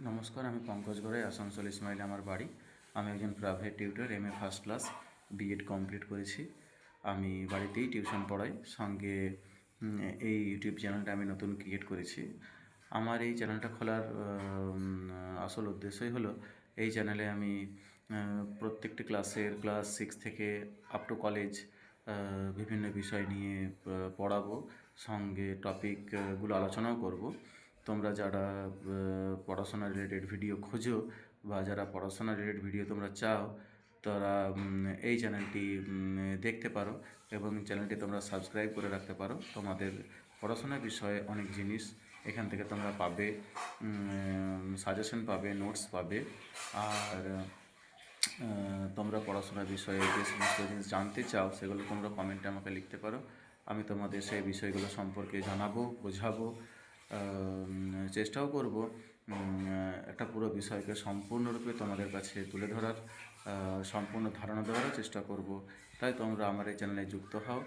নমস্কার, আমি পঙ্কজ গড়াই, আসানসোল ইসমাইলে আমার বাড়ি। আমি একজন private tutor, MA first class, BEd complete করেছি। আমি বাড়িতেই টিউশন পড়াই, সঙ্গে এই ইউটিউব চ্যানেলটা আমি নতুন ক্রিয়েট করেছি। আমার এই চ্যানেলটা খোলার আসল উদ্দেশ্যই হলো এই চ্যানেলে আমি প্রত্যেকটি ক্লাস 6 থেকে আপ টু কলেজ বিভিন্ন বিষয় নিয়ে পড়াবো, সঙ্গে টপিকগুলো আলোচনাও করব। তোমরা যারা পড়াশোনা রিলেটেড ভিডিও খোঁজো বা যারা পড়াশোনা রিলেটেড ভিডিও তোমরা চাও, তারা এই চ্যানেলটি দেখতে পারো এবং চ্যানেলটি তোমরা সাবস্ক্রাইব করে রাখতে পারো। তোমাদের পড়াশোনার বিষয়ে অনেক জিনিস এখান থেকে তোমরা পাবে, সাজেশন পাবে, নোটস পাবে। আর তোমরা পড়াশোনার বিষয়ে যে সমস্ত জিনিস জানতে চাও সেগুলো তোমরা কমেন্টে আমাকে লিখতে পারো। আমি তোমাদের সেই বিষয়গুলো সম্পর্কে জানাবো, বোঝাবো, চেষ্টাও করব একটা পুরো বিষয়কে সম্পূর্ণরূপে তোমাদের কাছে তুলে ধরার, সম্পূর্ণ ধারণা দেওয়ারও চেষ্টা করব। তাই তোমরা আমার এই চ্যানেলে যুক্ত হও।